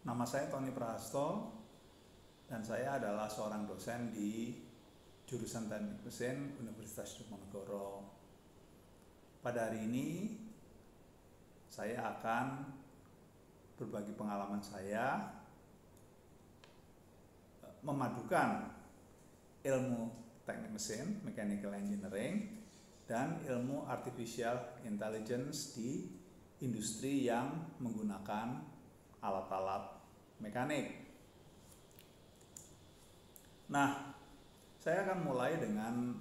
Nama saya Tony Prahasto dan saya adalah seorang dosen di jurusan Teknik Mesin Universitas Diponegoro. Pada hari ini saya akan berbagi pengalaman saya memadukan ilmu teknik mesin, mechanical engineering, dan ilmu artificial intelligence di industri yang menggunakan alat-alat mekanik. Nah, saya akan mulai dengan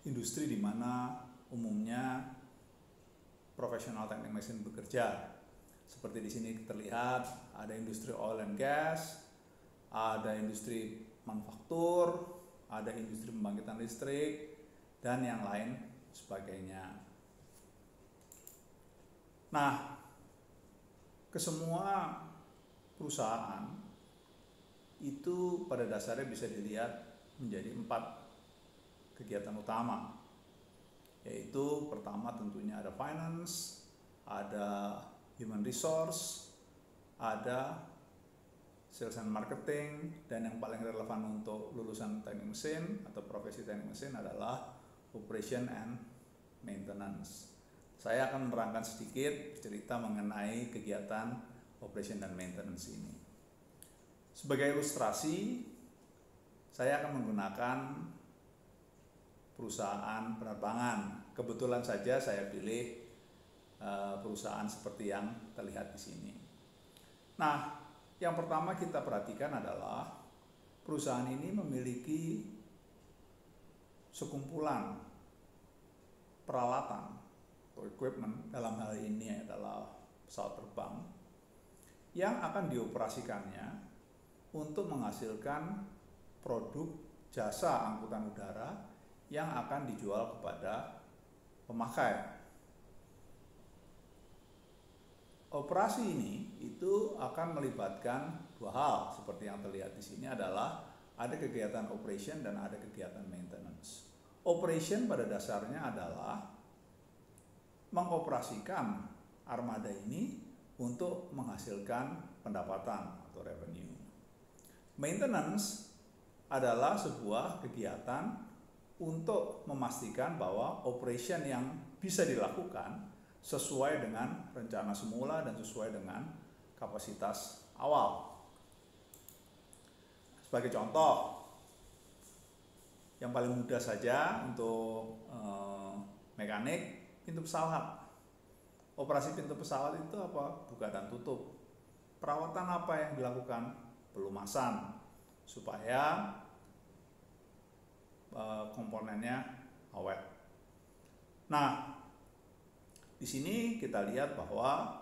industri di mana umumnya profesional teknik mesin bekerja. Seperti di sini terlihat ada industri oil and gas, ada industri manufaktur, ada industri pembangkitan listrik, dan yang lain sebagainya. Nah, kesemua perusahaan itu pada dasarnya bisa dilihat menjadi 4 kegiatan utama, yaitu pertama tentunya ada finance, ada human resource, ada sales and marketing, dan yang paling relevan untuk lulusan teknik mesin atau profesi teknik mesin adalah operation and maintenance. Saya akan menerangkan sedikit cerita mengenai kegiatan operation dan maintenance ini. Sebagai ilustrasi, saya akan menggunakan perusahaan penerbangan. Kebetulan saja saya pilih perusahaan seperti yang terlihat di sini. Nah, yang pertama kita perhatikan adalah perusahaan ini memiliki sekumpulan peralatan atau equipment, dalam hal ini adalah pesawat terbang, yang akan dioperasikannya untuk menghasilkan produk jasa angkutan udara yang akan dijual kepada pemakai. Operasi ini itu akan melibatkan 2 hal, seperti yang terlihat di sini adalah ada kegiatan operation dan ada kegiatan maintenance. Operation pada dasarnya adalah mengoperasikan armada ini untuk menghasilkan pendapatan atau revenue. Maintenance adalah sebuah kegiatan untuk memastikan bahwa operation yang bisa dilakukan sesuai dengan rencana semula dan sesuai dengan kapasitas awal. Sebagai contoh, yang paling mudah saja untuk mekanik, pintu pesawat. Operasi pintu pesawat itu apa? Buka dan tutup. Perawatan apa yang dilakukan? Pelumasan supaya komponennya awet. Nah, di sini kita lihat bahwa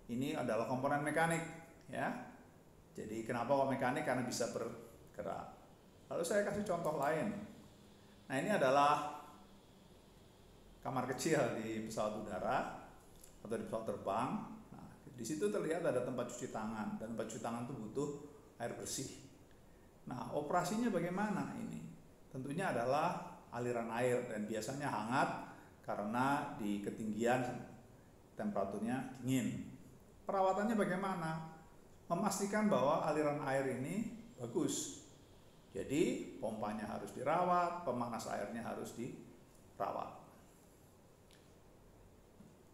ini adalah komponen mekanik, ya. Jadi kenapa kok mekanik? Karena bisa bergerak. Lalu saya kasih contoh lain. Nah, ini adalah kamar kecil di pesawat udara atau di pesawat terbang. Nah, di situ terlihat ada tempat cuci tangan, dan tempat cuci tangan itu butuh air bersih. Nah, operasinya bagaimana ini? Tentunya adalah aliran air, dan biasanya hangat karena di ketinggian temperaturnya dingin. Perawatannya bagaimana? Memastikan bahwa aliran air ini bagus. Jadi pompanya harus dirawat, pemanas airnya harus dirawat.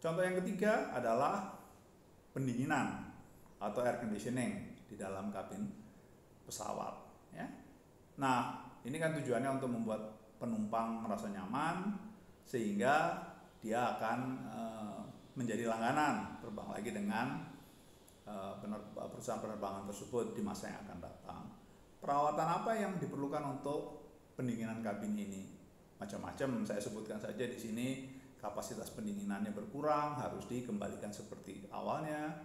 Contoh yang ketiga adalah pendinginan atau air conditioning di dalam kabin pesawat, ya. Nah, ini kan tujuannya untuk membuat penumpang merasa nyaman, sehingga dia akan menjadi langganan terbang lagi dengan perusahaan penerbangan tersebut di masa yang akan datang. Perawatan apa yang diperlukan untuk pendinginan kabin ini? Macam-macam, saya sebutkan saja di sini. Kapasitas pendinginannya berkurang, harus dikembalikan seperti awalnya.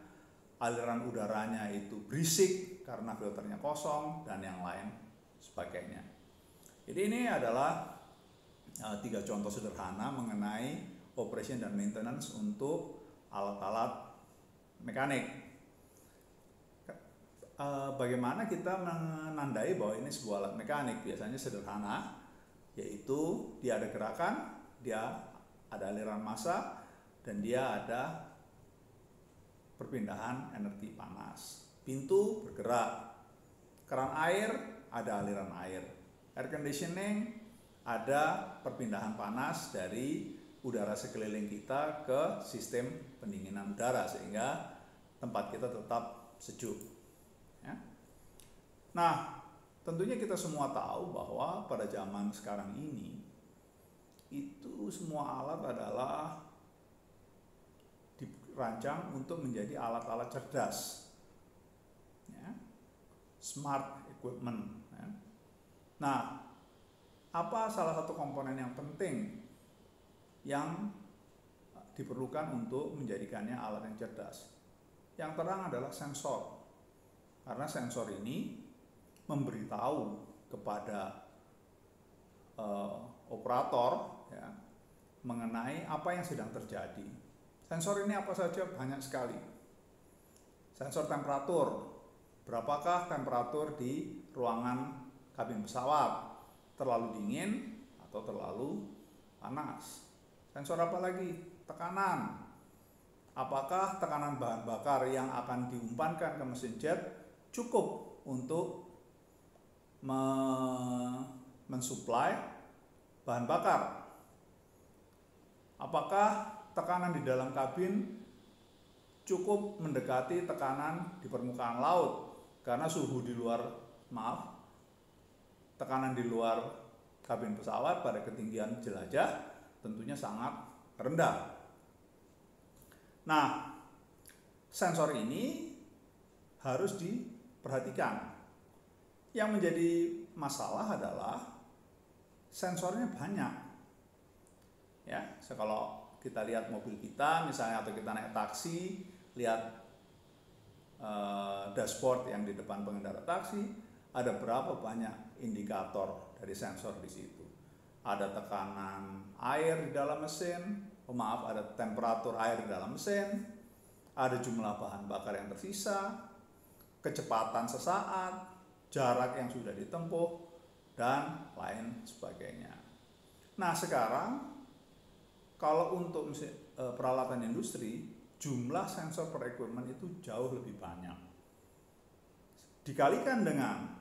Aliran udaranya itu berisik karena filternya kosong, dan yang lain sebagainya. Jadi ini adalah 3 contoh sederhana mengenai operation dan maintenance untuk alat-alat mekanik. Bagaimana kita menandai bahwa ini sebuah alat mekanik? Biasanya sederhana, yaitu dia ada gerakan, dia ada aliran massa, dan dia ada perpindahan energi panas. pintu bergerak, keran air ada aliran air, air conditioning ada perpindahan panas dari udara sekeliling kita ke sistem pendinginan udara sehingga tempat kita tetap sejuk. Ya. Nah, tentunya kita semua tahu bahwa pada zaman sekarang ini itu semua alat adalah dirancang untuk menjadi alat-alat cerdas, ya, smart equipment. Ya. Nah, apa salah satu komponen yang penting yang diperlukan untuk menjadikannya alat yang cerdas? Yang terang adalah sensor, karena sensor ini memberitahu kepada operator, ya, mengenai apa yang sedang terjadi. Sensor ini apa saja? Banyak sekali. Sensor temperatur, berapakah temperatur di ruangan kabin pesawat, terlalu dingin atau terlalu panas. Sensor apa lagi? Tekanan, apakah tekanan bahan bakar yang akan diumpankan ke mesin jet cukup untuk mensuplai bahan bakar. Apakah tekanan di dalam kabin cukup mendekati tekanan di permukaan laut, karena suhu di luar, tekanan di luar kabin pesawat pada ketinggian jelajah tentunya sangat rendah. Nah, sensor ini harus diperhatikan. Yang menjadi masalah adalah sensornya banyak. Ya, kalau kita lihat mobil kita misalnya atau kita naik taksi, lihat dashboard yang di depan pengendara taksi, ada berapa banyak indikator dari sensor di situ. Ada tekanan air di dalam mesin, ada temperatur air di dalam mesin, ada jumlah bahan bakar yang tersisa, kecepatan sesaat, jarak yang sudah ditempuh, dan lain sebagainya. Nah, sekarang kalau untuk peralatan industri, jumlah sensor per equipment itu jauh lebih banyak. Dikalikan dengan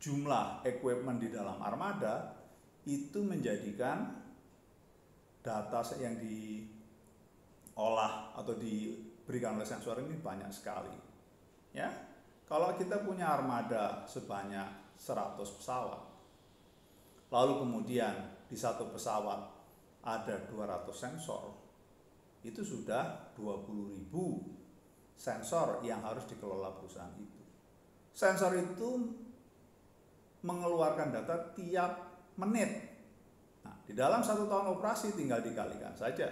jumlah equipment di dalam armada, itu menjadikan data yang diolah atau diberikan oleh sensor ini banyak sekali. Ya, kalau kita punya armada sebanyak 100 pesawat, lalu kemudian di satu pesawat ada 200 sensor, itu sudah 20.000 sensor yang harus dikelola perusahaan itu. Sensor itu mengeluarkan data tiap menit. Nah, di dalam 1 tahun operasi tinggal dikalikan saja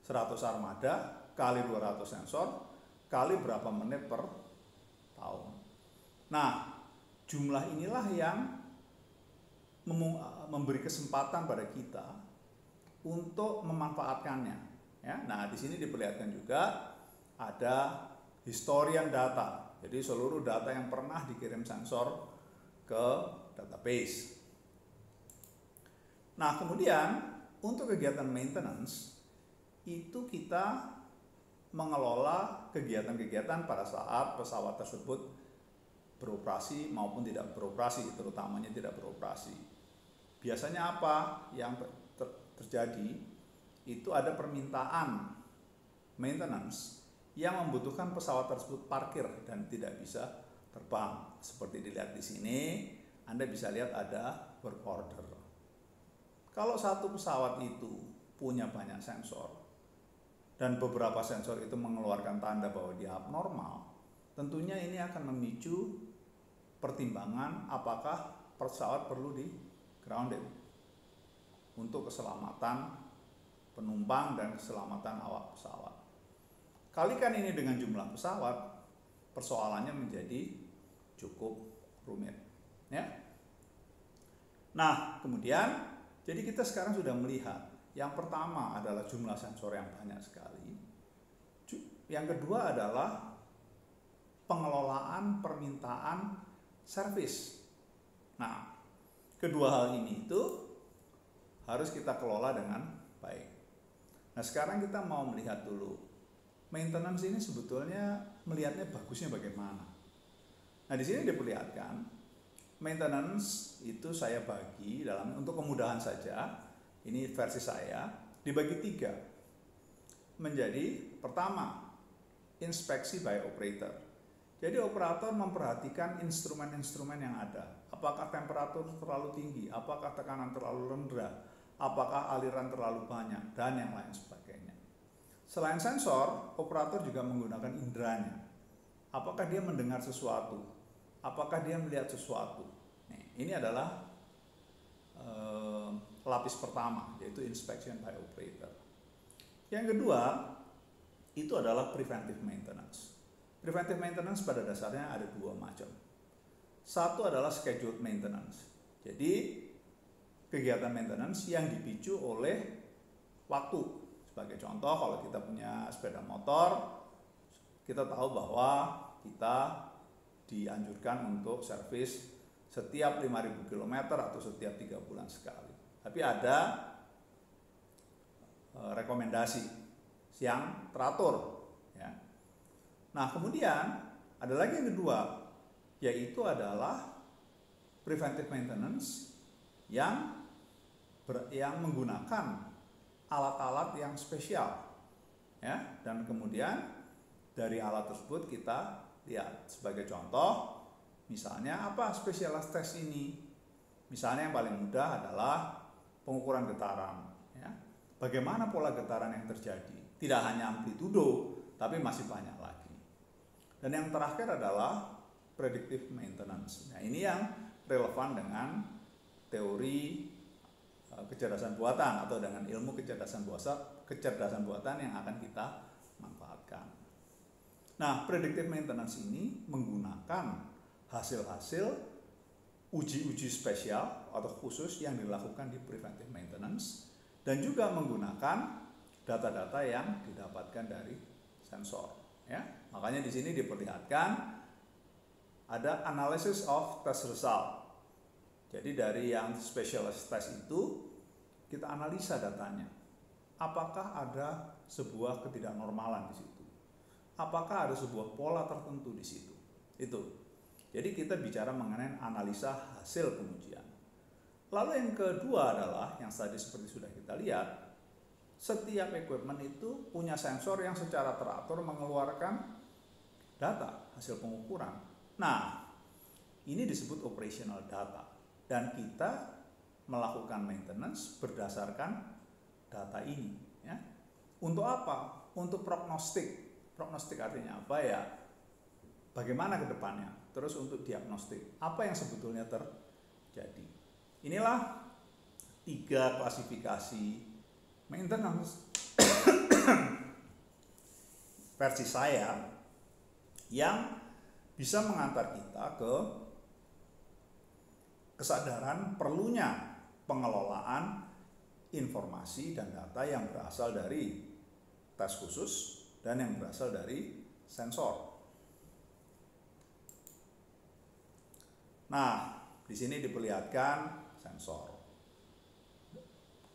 100 armada kali 200 sensor kali berapa menit per tahun. Nah, jumlah inilah yang memberi kesempatan pada kita untuk memanfaatkannya. Ya, nah, di sini diperlihatkan juga ada historian data. Jadi seluruh data yang pernah dikirim sensor ke database. Nah, kemudian untuk kegiatan maintenance itu kita mengelola kegiatan-kegiatan pada saat pesawat tersebut beroperasi maupun tidak beroperasi, terutamanya tidak beroperasi. Biasanya apa yang terjadi? Itu ada permintaan maintenance yang membutuhkan pesawat tersebut parkir dan tidak bisa terbang. Seperti dilihat di sini, Anda bisa lihat ada work order. Kalau satu pesawat itu punya banyak sensor dan beberapa sensor itu mengeluarkan tanda bahwa dia abnormal, tentunya ini akan memicu pertimbangan apakah pesawat perlu di grounded untuk keselamatan penumpang dan keselamatan awak pesawat. Kalikan ini dengan jumlah pesawat, persoalannya menjadi cukup rumit. Ya. Nah, kemudian jadi kita sekarang sudah melihat, yang pertama adalah jumlah sensor yang banyak sekali. Yang kedua adalah pengelolaan permintaan servis. Nah, kedua hal ini itu harus kita kelola dengan baik. Nah, sekarang kita mau melihat dulu, maintenance ini sebetulnya melihatnya bagusnya bagaimana. Nah, di sini diperlihatkan maintenance itu saya bagi dalam, untuk kemudahan saja, ini versi saya, dibagi 3 menjadi: pertama, inspeksi by operator. Jadi operator memperhatikan instrumen-instrumen yang ada. Apakah temperatur terlalu tinggi, apakah tekanan terlalu rendah, apakah aliran terlalu banyak, dan yang lain sebagainya. Selain sensor, operator juga menggunakan inderanya. Apakah dia mendengar sesuatu? Apakah dia melihat sesuatu? Ini adalah lapis pertama, yaitu inspection by operator. Yang kedua, itu adalah preventive maintenance. Preventive maintenance pada dasarnya ada 2 macam. Satu adalah scheduled maintenance. Jadi kegiatan maintenance yang dipicu oleh waktu. Sebagai contoh, kalau kita punya sepeda motor, kita tahu bahwa kita dianjurkan untuk servis setiap 5.000 km atau setiap 3 bulan sekali. Tapi ada rekomendasi yang teratur, ya. Nah, kemudian ada lagi yang kedua, yaitu adalah preventive maintenance yang menggunakan alat-alat yang spesial, ya. Dan kemudian dari alat tersebut kita lihat, sebagai contoh, misalnya apa spesialitas tes ini? Misalnya yang paling mudah adalah pengukuran getaran, ya. Bagaimana pola getaran yang terjadi? Tidak hanya amplitudo, tapi masih banyak lagi. Dan yang terakhir adalah predictive maintenance. Nah, ini yang relevan dengan teori kecerdasan buatan atau dengan ilmu kecerdasan buatan yang akan kita manfaatkan. Nah, predictive maintenance ini menggunakan hasil-hasil uji-uji spesial atau khusus yang dilakukan di preventive maintenance, dan juga menggunakan data-data yang didapatkan dari sensor, ya. Makanya di sini diperlihatkan ada analysis of test result. Jadi dari yang specialist test itu kita analisa datanya. Apakah ada sebuah ketidaknormalan di situ? Apakah ada sebuah pola tertentu di situ? Itu. Jadi kita bicara mengenai analisa hasil pengujian. Lalu yang kedua adalah yang tadi seperti sudah kita lihat, setiap equipment itu punya sensor yang secara teratur mengeluarkan data hasil pengukuran. Nah, ini disebut operational data, dan kita melakukan maintenance berdasarkan data ini, ya. Untuk apa? Untuk prognostik. Prognostik artinya apa, ya? Bagaimana ke depannya? Terus untuk diagnostik, apa yang sebetulnya terjadi? Inilah 3 klasifikasi maintenance versi saya yang bisa mengantar kita ke kesadaran perlunya pengelolaan informasi dan data yang berasal dari tes khusus dan yang berasal dari sensor. Nah, di sini diperlihatkan sensor.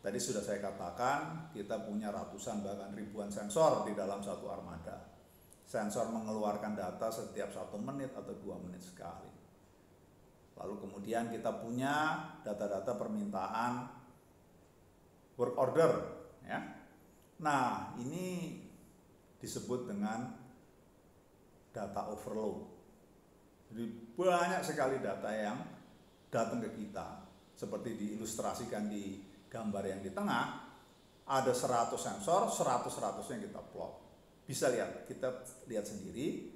Tadi sudah saya katakan, kita punya ratusan bahkan ribuan sensor di dalam satu armada. Sensor mengeluarkan data setiap 1 menit atau 2 menit sekali. Lalu kemudian kita punya data-data permintaan work order, ya. Nah, ini disebut dengan data overload. Jadi banyak sekali data yang datang ke kita, seperti diilustrasikan di gambar yang di tengah. Ada 100 sensor, 100-100-nya kita plot. Bisa lihat, kita lihat sendiri,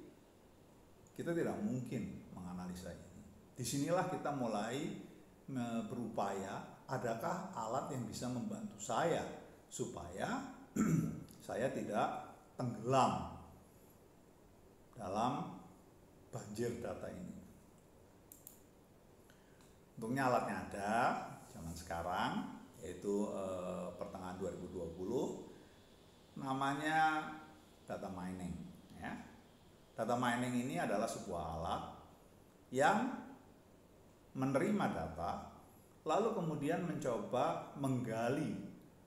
kita tidak mungkin menganalisa ini. Disinilah kita mulai berupaya, adakah alat yang bisa membantu saya supaya saya tidak tenggelam dalam banjir data ini. Untungnya alatnya ada zaman sekarang, yaitu pertengahan 2020, namanya data mining, ya. Data mining ini adalah sebuah alat yang menerima data lalu kemudian mencoba menggali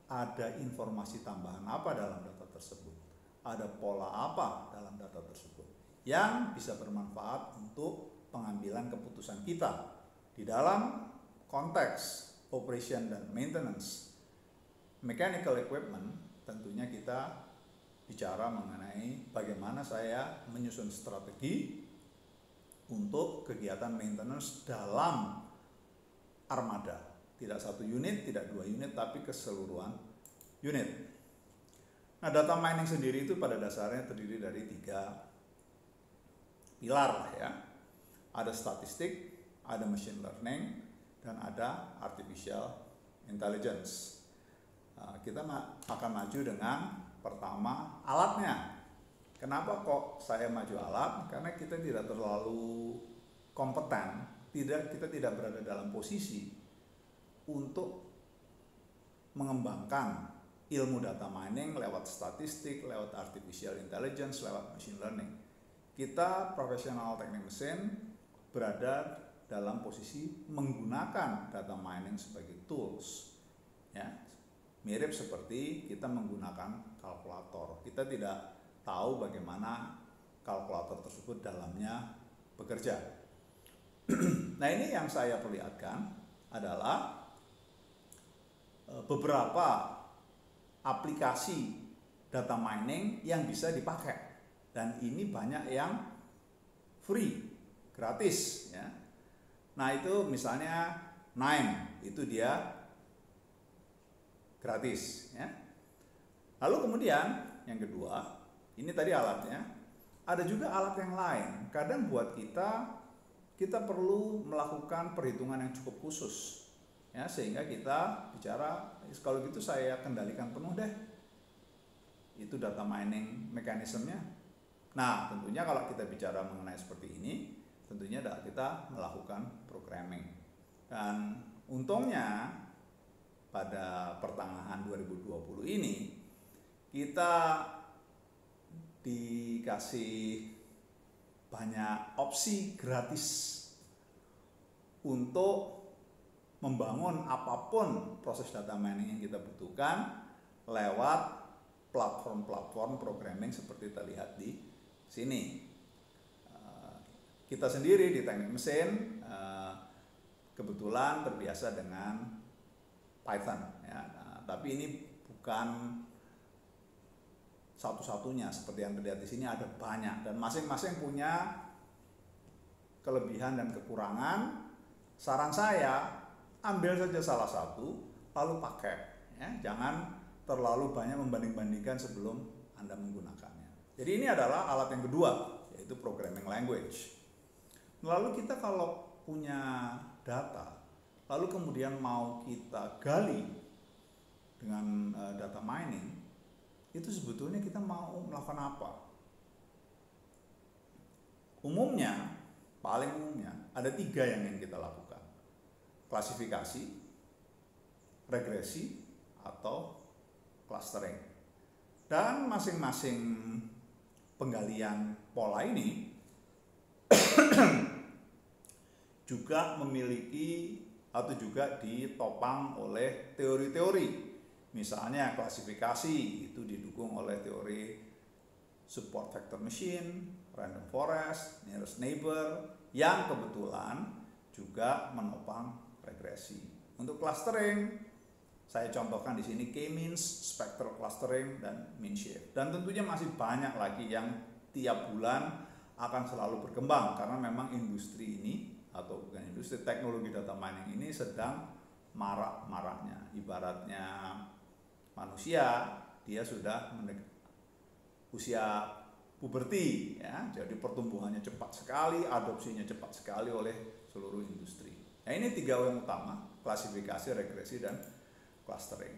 ada informasi tambahan apa dalam data tersebut, ada pola apa dalam data tersebut. yang bisa bermanfaat untuk pengambilan keputusan kita di dalam konteks operation dan maintenance mechanical equipment. Tentunya kita bicara mengenai bagaimana saya menyusun strategi untuk kegiatan maintenance dalam armada, tidak satu unit, tidak dua unit, tapi keseluruhan unit. Nah, data mining sendiri itu pada dasarnya terdiri dari 3 pilar lah ya. Ada statistik, ada machine learning, dan ada artificial intelligence. Kita akan maju dengan pertama alatnya. Kenapa kok saya maju alat? Karena kita tidak terlalu kompeten, kita tidak berada dalam posisi untuk mengembangkan ilmu data mining lewat statistik, lewat artificial intelligence, lewat machine learning. Kita profesional teknik mesin berada dalam posisi menggunakan data mining sebagai tools, ya, mirip seperti kita menggunakan kalkulator. Kita tidak tahu bagaimana kalkulator tersebut dalamnya bekerja. Nah, ini yang saya perlihatkan adalah beberapa aplikasi data mining yang bisa dipakai, dan ini banyak yang free, gratis ya. Nah, itu misalnya Nime, itu dia gratis ya. Lalu kemudian yang kedua, ini tadi alatnya, ada juga alat yang lain. Kadang buat kita perlu melakukan perhitungan yang cukup khusus ya, sehingga kita bicara, kalau gitu saya kendalikan penuh deh itu data mining mekanismenya. Nah, tentunya kalau kita bicara mengenai seperti ini, tentunya kita melakukan programming. Dan untungnya pada pertengahan 2020 ini kita dikasih banyak opsi gratis untuk membangun apapun proses data mining yang kita butuhkan lewat platform-platform programming seperti terlihat di sini. Kita sendiri di teknik mesin kebetulan terbiasa dengan Python ya. Tapi ini bukan satu-satunya, seperti yang terlihat di sini ada banyak, dan masing-masing punya kelebihan dan kekurangan. Saran saya, ambil saja salah satu lalu pakai ya. Jangan terlalu banyak membanding-bandingkan sebelum Anda menggunakannya. Jadi ini adalah alat yang kedua, yaitu programming language. Lalu kita kalau punya data, lalu kemudian mau kita gali dengan data mining, itu sebetulnya kita mau melakukan apa? Umumnya, paling umumnya, ada 3 yang ingin kita lakukan. Klasifikasi, regresi, atau clustering. Dan masing-masing penggalian pola ini juga memiliki atau juga ditopang oleh teori-teori. Misalnya klasifikasi itu didukung oleh teori support vector machine, random forest, nearest neighbor, yang kebetulan juga menopang regresi. Untuk clustering, saya contohkan di sini K-means, spectral clustering, dan mean shift. Dan tentunya masih banyak lagi yang tiap bulan akan selalu berkembang, karena memang industri ini, atau bukan industri, teknologi data mining ini sedang marak-maraknya. Ibaratnya manusia, dia sudah usia puberti ya, jadi pertumbuhannya cepat sekali, adopsinya cepat sekali oleh seluruh industri. Nah, ini 3 yang utama, klasifikasi, regresi, dan clustering.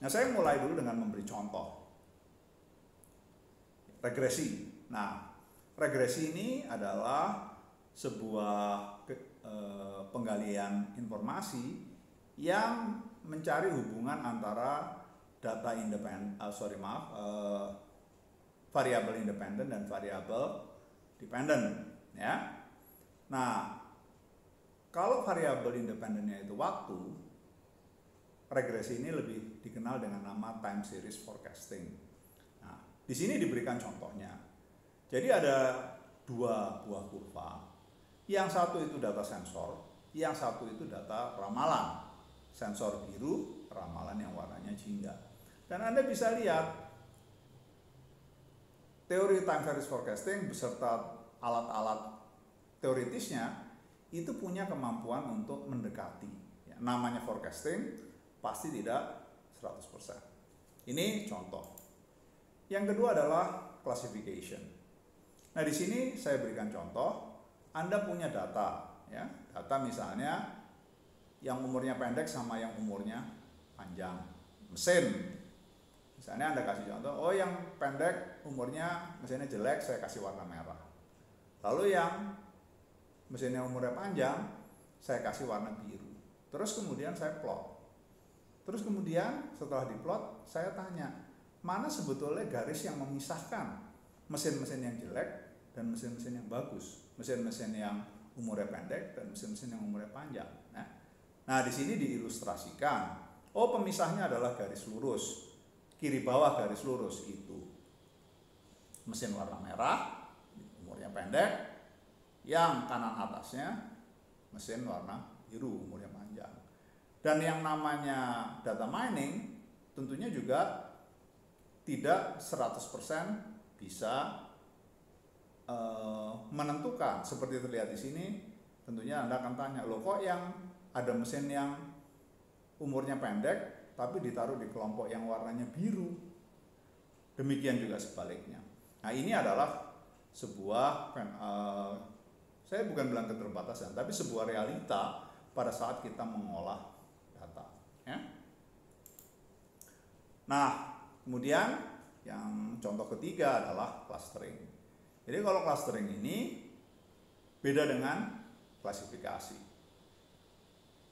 Nah, saya mulai dulu dengan memberi contoh regresi. Nah, regresi ini adalah sebuah penggalian informasi yang mencari hubungan antara data variabel independen dan variabel dependent ya. Nah, kalau variabel independennya itu waktu, regresi ini lebih dikenal dengan nama time series forecasting. Nah, di sini diberikan contohnya. Jadi ada dua buah kurva. Yang satu itu data sensor, yang satu itu data ramalan. Sensor biru, ramalan yang warnanya jingga. Dan Anda bisa lihat teori time series forecasting beserta alat-alat teoritisnya itu punya kemampuan untuk mendekati. Ya, namanya forecasting pasti tidak 100%. Ini contoh. Yang kedua adalah classification. Nah, di sini saya berikan contoh. Anda punya data, ya, data misalnya yang umurnya pendek sama yang umurnya panjang, mesin. Misalnya Anda kasih contoh, oh yang pendek umurnya mesinnya jelek, saya kasih warna merah. Lalu yang mesinnya umurnya panjang, saya kasih warna biru. Terus kemudian saya plot. Terus kemudian setelah diplot, saya tanya, mana sebetulnya garis yang memisahkan mesin-mesin yang jelek dan mesin-mesin yang bagus, mesin-mesin yang umurnya pendek dan mesin-mesin yang umurnya panjang. Nah, di sini diilustrasikan. Oh, pemisahnya adalah garis lurus. Kiri bawah garis lurus itu mesin warna merah, umurnya pendek. Yang kanan atasnya mesin warna biru, umurnya panjang. Dan yang namanya data mining tentunya juga tidak 100% bisa menentukan. Seperti terlihat di sini, tentunya Anda akan tanya, loh kok yang ada mesin yang umurnya pendek tapi ditaruh di kelompok yang warnanya biru? Demikian juga sebaliknya. Nah, ini adalah sebuah saya bukan bilang keterbatasan, tapi sebuah realita pada saat kita mengolah data, ya. Nah, kemudian yang contoh ketiga adalah clustering. Jadi kalau clustering ini beda dengan klasifikasi.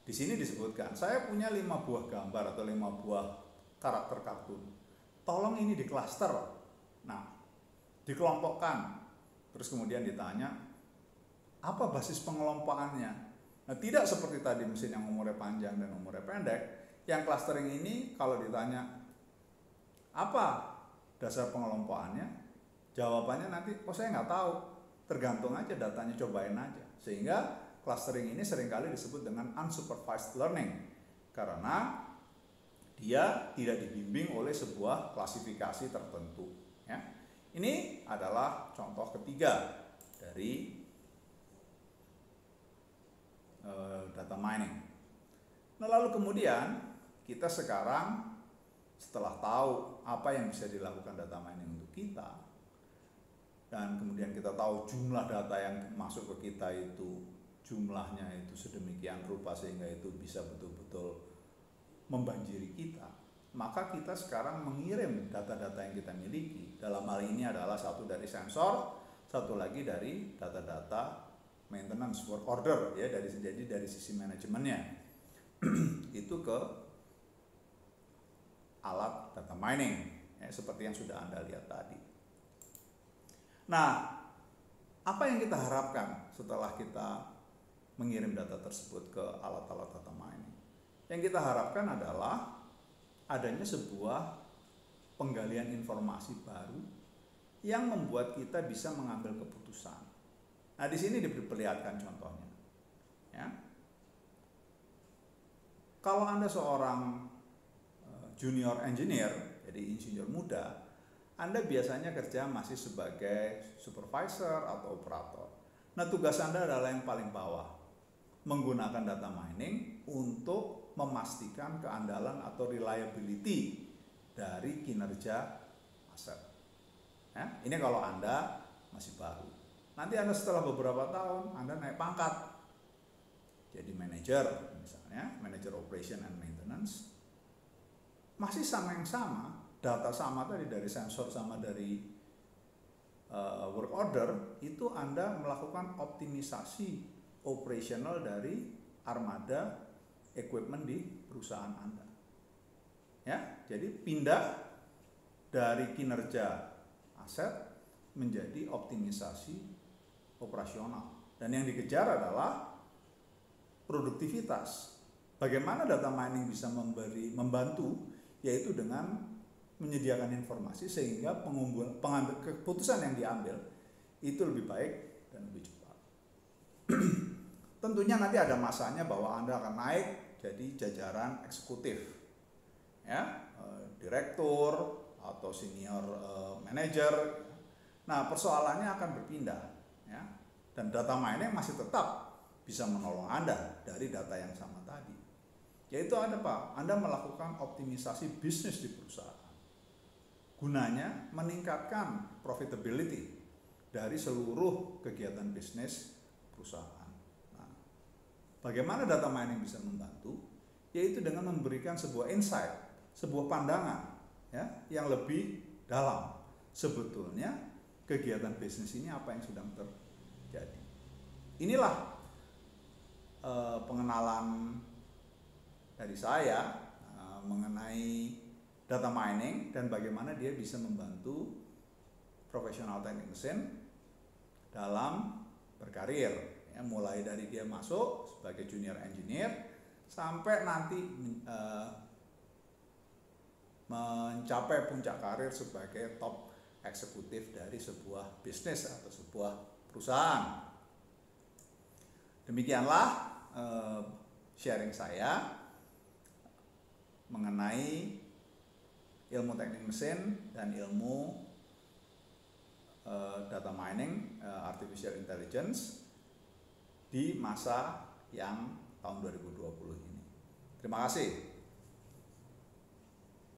Di sini disebutkan, saya punya 5 buah gambar atau 5 buah karakter kartun. Tolong ini di-cluster. Nah, dikelompokkan. Terus kemudian ditanya, apa basis pengelompokannya? Nah, tidak seperti tadi mesin yang umurnya panjang dan umurnya pendek. Yang clustering ini kalau ditanya, apa dasar pengelompokannya? Jawabannya nanti, oh saya nggak tahu. Tergantung aja datanya, cobain aja. Sehingga clustering ini seringkali disebut dengan unsupervised learning karena dia tidak dibimbing oleh sebuah klasifikasi tertentu. Ya. Ini adalah contoh ketiga dari data mining. Nah, lalu kemudian kita sekarang setelah tahu apa yang bisa dilakukan data mining untuk kita, dan kemudian kita tahu jumlah data yang masuk ke kita itu jumlahnya itu sedemikian rupa sehingga itu bisa betul-betul membanjiri kita, maka kita sekarang mengirim data-data yang kita miliki. Dalam hal ini adalah satu dari sensor, satu lagi dari data-data maintenance work order, ya, dari sisi manajemennya itu ke alat data mining, ya, seperti yang sudah Anda lihat tadi. Nah, apa yang kita harapkan setelah kita mengirim data tersebut ke alat-alat data mining? Yang kita harapkan adalah adanya sebuah penggalian informasi baru yang membuat kita bisa mengambil keputusan. Nah, di sini diperlihatkan contohnya. Ya. Kalau Anda seorang junior engineer, jadi insinyur muda, Anda biasanya kerja masih sebagai supervisor atau operator. Nah, tugas Anda adalah yang paling bawah, menggunakan data mining untuk memastikan keandalan atau reliability dari kinerja aset. Ya, ini kalau Anda masih baru. Nanti Anda setelah beberapa tahun, Anda naik pangkat jadi manajer, misalnya manager operation and maintenance. Masih sama yang sama, data sama tadi dari sensor sama dari work order, itu Anda melakukan optimisasi operasional dari armada equipment di perusahaan Anda. Ya, jadi pindah dari kinerja aset menjadi optimisasi operasional. Dan yang dikejar adalah produktivitas. Bagaimana data mining bisa membantu, yaitu dengan menyediakan informasi sehingga pengambil keputusan yang diambil itu lebih baik dan lebih cepat. Tentunya nanti ada masanya bahwa Anda akan naik jadi jajaran eksekutif, ya, direktur atau senior manager. Nah, persoalannya akan berpindah, ya, dan data mining masih tetap bisa menolong Anda dari data yang sama tadi. Yaitu Anda melakukan optimisasi bisnis di perusahaan. Gunanya meningkatkan profitability dari seluruh kegiatan bisnis perusahaan. Nah, bagaimana data mining bisa membantu? Yaitu dengan memberikan sebuah insight, sebuah pandangan, ya, yang lebih dalam. Sebetulnya kegiatan bisnis ini apa yang sedang terjadi. Inilah pengenalan dari saya mengenai data mining dan bagaimana dia bisa membantu profesional teknik mesin dalam berkarir, ya, mulai dari dia masuk sebagai junior engineer sampai nanti mencapai puncak karir sebagai top eksekutif dari sebuah bisnis atau sebuah perusahaan. Demikianlah sharing saya mengenai ilmu teknik mesin dan ilmu data mining, artificial intelligence di masa yang tahun 2020 ini. Terima kasih.